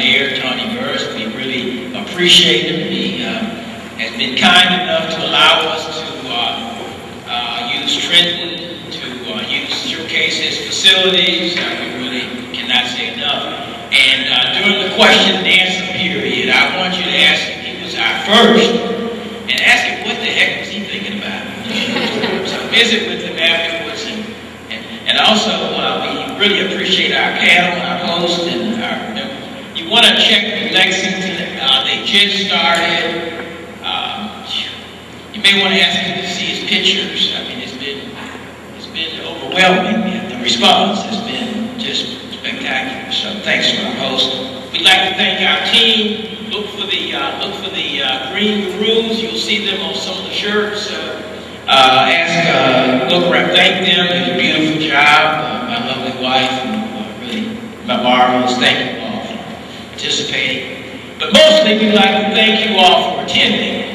mayor, Tony Burris. We really appreciate him. He has been kind enough to allow us to use Trenton, to showcase his facilities. We really cannot say enough. And during the question and answer period, I want you to ask him, he was our first, and ask him what the heck was he thinking about. So visit with him afterwards. And also, we really appreciate our panel, our host, and our members. You want to check with Lexington. They just started. You may want to ask him to see his pictures. I mean, it's been overwhelming. The response has been just spectacular. So thanks to our host. We'd like to thank our team. Look for the green gurus. You'll see them on some of the shirts. Look around, thank them. They did a beautiful job. My lovely wife, and really my marvelous. Thank you all for participating. But mostly, we'd like to thank you all for attending.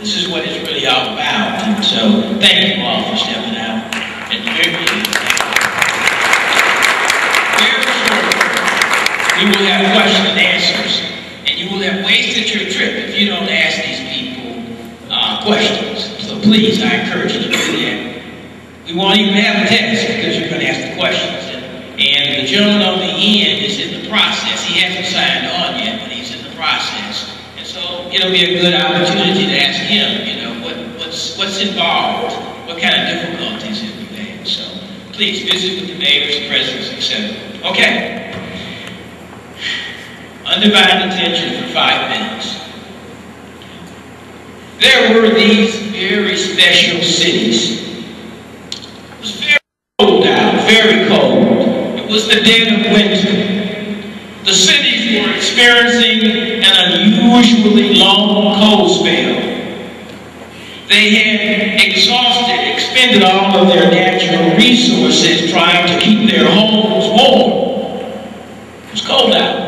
This is what it's really all about. And so, thank you all for stepping out and doing it. Very shortly, we will have question and answers, and you will have wasted your trip if you don't ask these people questions. So please, I encourage you to do that. We won't even have a test because you're going to ask the questions. And the gentleman on the end is in the process. He hasn't signed on yet, but he's in the process. And so it'll be a good opportunity to ask him, you know, what's involved, what kind of difficulties have you had. So please visit with the mayors, presidents, etc. Okay. Undivided attention for 5 minutes. There were these very special cities. It was very cold out, very cold. It was the dead of winter. The cities were experiencing an unusually long cold spell. They had expended all of their natural resources trying to keep their homes warm. It was cold out.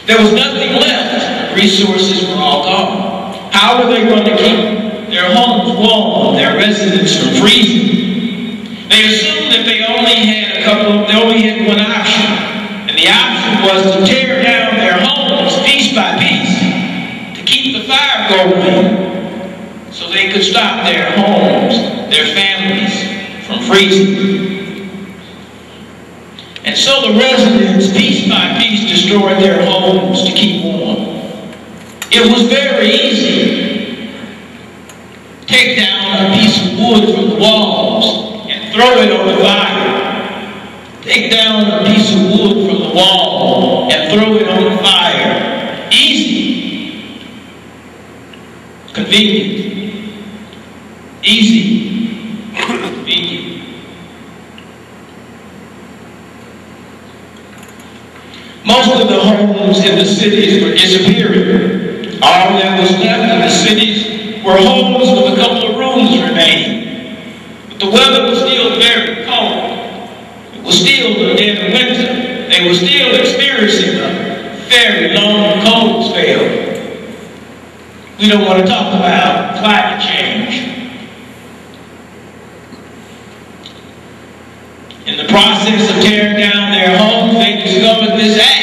There was nothing left. Resources were all gone. How were they going to keep their homes warm, their residents from freezing? They assumed that they only had one option, and the option was to tear down their homes piece by piece to keep the fire going, so they could stop their homes, their families from freezing. And so the residents, piece by piece, destroyed their homes to keep warm. It was very easy. Take down a piece of wood from the walls and throw it on the fire. Take down a piece of wood from the wall and throw it on the fire. Easy. Convenient. Easy. Convenient. Most of the homes in the cities were disappearing. All that was left in the cities were homes with a couple of rooms remaining. But the weather was still very cold. It was still the dead of winter. They were still experiencing a very long cold spell. We don't want to talk about climate change. In the process of tearing down their homes, they discovered this axe.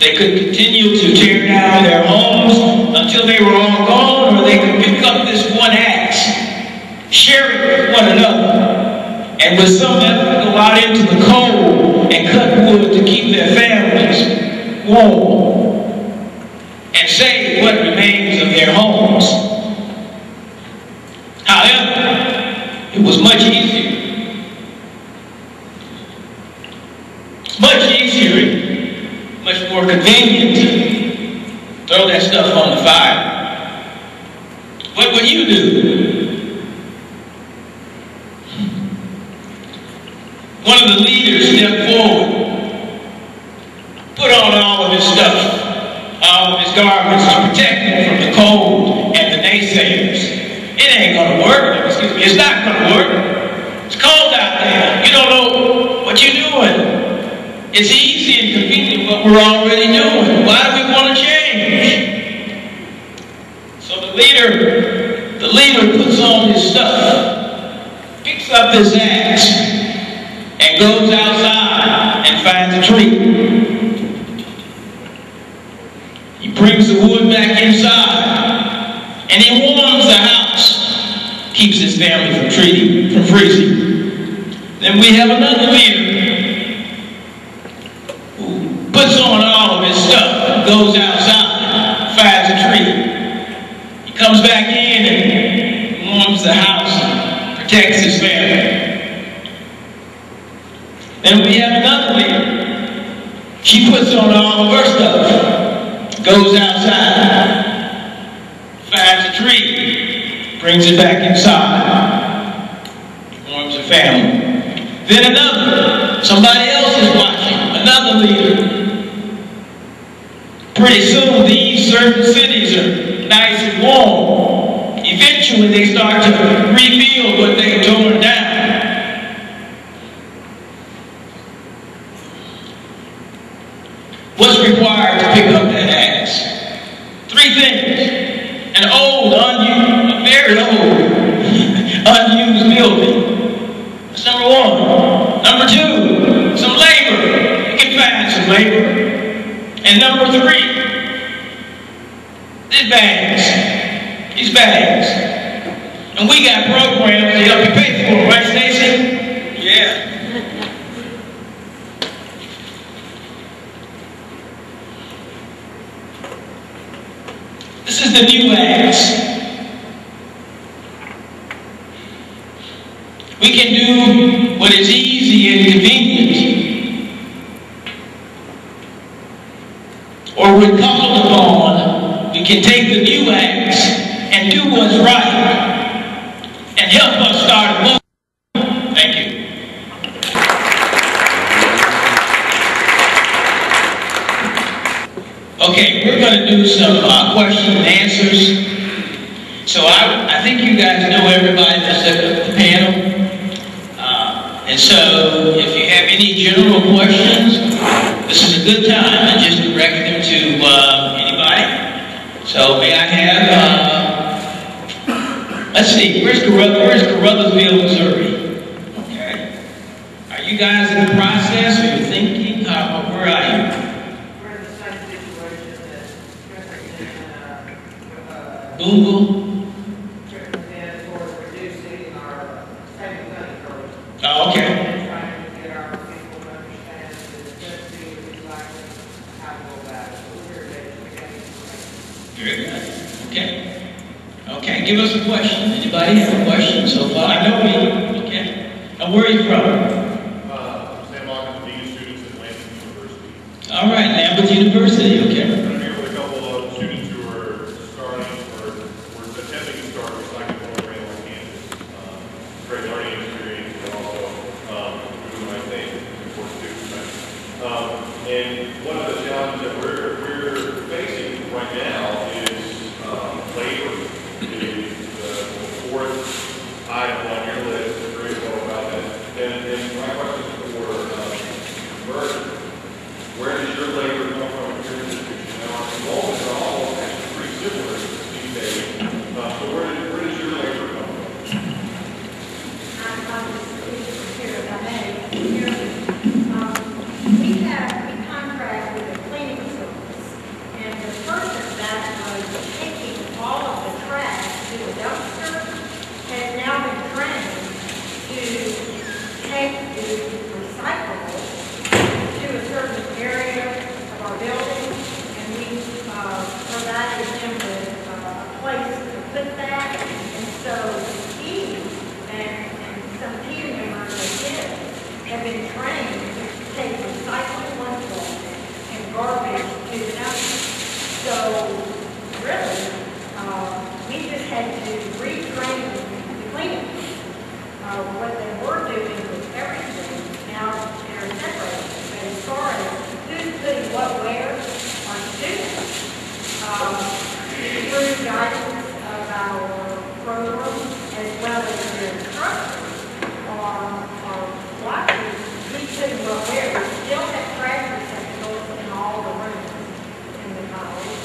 They could continue to tear down their homes until they were all gone, or they could pick up this one axe, share it with one another, and with some effort go out into the cold and cut wood to keep their families warm and save what remains of their homes. However, it was much easier. Much easier, much more convenient to throw that stuff on the fire. What would you do? One of the leaders stepped forward, put on all of his stuff, all of his garments to protect him from the cold and the naysayers. It ain't gonna work. Excuse me, it's not gonna work. It's cold out there. You don't know what you're doing. It's easy and convenient what we're already doing. Why do we want to change? So the leader puts on his stuff, picks up his axe, and goes outside and finds a tree. He brings the wood back inside, and he warms the house, keeps his family from freezing. Then we have another leader who puts on all of his stuff, goes outside, finds a tree. He comes back in and warms the house and protects his family. Then we have another leader. She puts on all of her stuff, goes outside, finds a tree, brings it back inside, warms her family. Then another, somebody else is watching, another leader. Pretty soon these certain cities are nice and warm. Eventually they start to rebuild what they torn down. What's required to pick up that axe? 3 things. An old, a very old, unused building. That's number 1. Number 2, some labor. You can find some labor. And number 3, these bags. These bags. And we got programs to help you pay for them, right, Stacy? Yeah. This is the new axe. We can do what is easy and convenient, or when called upon, we can take the new axe and do what's right and help us start a movement. Thank you. Okay, we're going to do some question and answers. So I think you guys know everybody that's at the panel. And so if you have any general questions, this is a good time and just direct them to anybody. So may I have, let's see, where's Carruthersville, Missouri? Okay. Are you guys in the process? Are you thinking? Where are you? We're in the same situation that Google? for reducing our saving money first. Oh, okay. And trying to get our people to understand the necessity of exactly how to go about it. So we're ready to get information. Very good. Okay. Okay, give us a question. Anybody have a question so far? I know me. Okay. And where are you from? Sam Logan, Dean students at Landfills University. All right, Landfills University. Okay. I'm here with a couple of students who are starting or attempting to start recycling program on campus. Great learning experience, but also doing the right thing for students. And one of the challenges that we're facing right now is labor. Is the 4th item on your list. Very well about that. And my question is for Bert. Where does your labor come from in your institution? Now, our enrollments are all actually pretty similar these days. So where does your labor come from? I'm here, if I may. We contract with a cleaning service, and the person that was taking all of the trash to the dumpster has now been trained to take the recyclables to a certain area of our building, and we provided them with a place to put that. And so he and some team members of his have been trained to take recyclable lunchables and garbage to the dumpster. So really, we just had to retrain the cleaners. What they were doing was everything. Now they're separated. But as far as who's putting what where, our students, through guidance of our program, as well as their instructors, are watching who's putting what where. We still have trash receptacles in all the rooms in the college.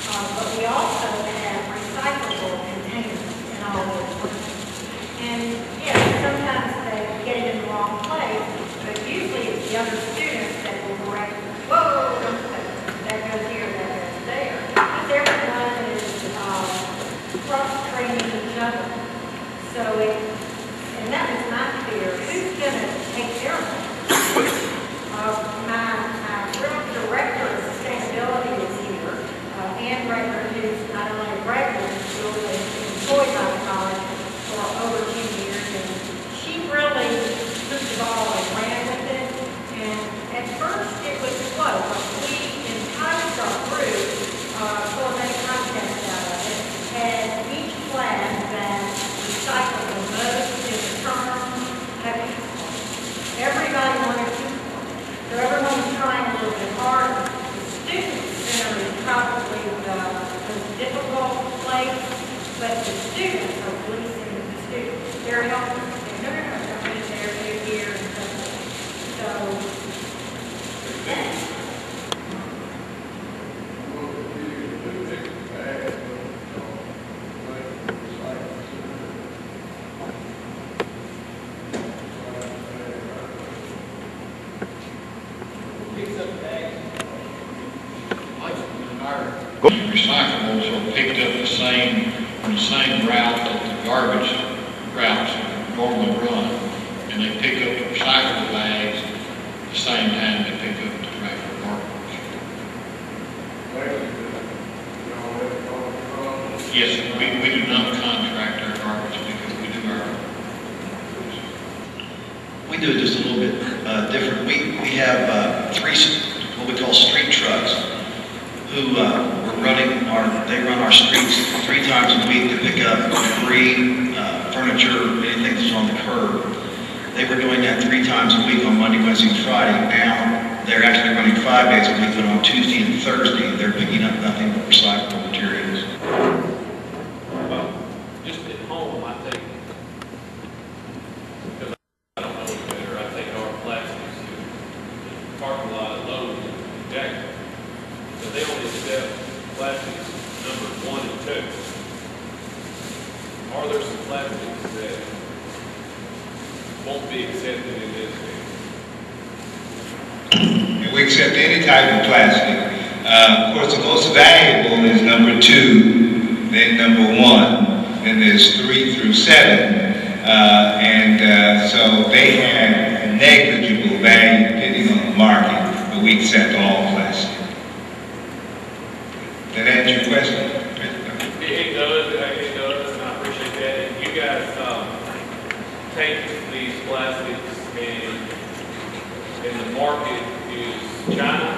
But we also have recyclable containers in all those rooms. And yes, sometimes they get it the other students that will correct, whoa, don't put that goes here, that goes there. Because everyone is cross-training each other. So and that was my fear, who's going to take care of it? My real director of sustainability is here, Ann Rager, who's not only a graduate school, but employed by the college for over 10 years, and she really took the ball and ran with it. And at first it was slow, but we enticed our group, for a contest out of it, had each class that recycled the most in the term had everybody wanted to. So everyone was trying a little bit harder. The student center is probably the most difficult place, but the students are policing the students. They're helping. No, don't be there, do here, and stuff. So. Recyclables are picked up on the same route that the garbage routes normally run, and they pick up the recyclable bags at the same time they pick up the regular garbage. Yes, we do not contract our garbage because we do our. We do it just a little bit different. We have three what we call street trucks who they run our streets 3 times a week to pick up debris, furniture, anything that's on the curb. They were doing that 3 times a week on Monday, Wednesday, and Friday. Now they're actually running 5 days a week, but on Tuesday and Thursday they're picking up nothing but recyclable materials. Just at home, I take, because I don't know any better, I take our plastics to the parking lot at Lowe's in Jackson. But they only accept plastics numbers 1 and 2. Are there some plastics that won't be accepted in this case? We accept any type of plastic. Of course, the most valuable is number 2, then number 1, then there's 3 through 7, so they have a negligible value depending on the market, but we accept all plastic. Did that answer your question? It does, and I appreciate that. And you guys take these plastics and the market is China?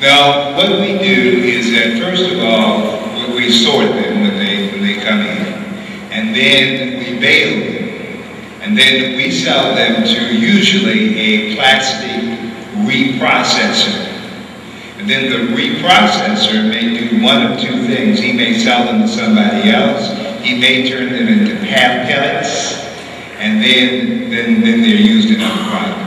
No, what we do is that first of all, we sort them when they come in, and then we bale them, and then we sell them to usually a plastic reprocessor. And then the reprocessor may do 1 of 2 things. He may sell them to somebody else. He may turn them into half pellets, and then they're used in other products.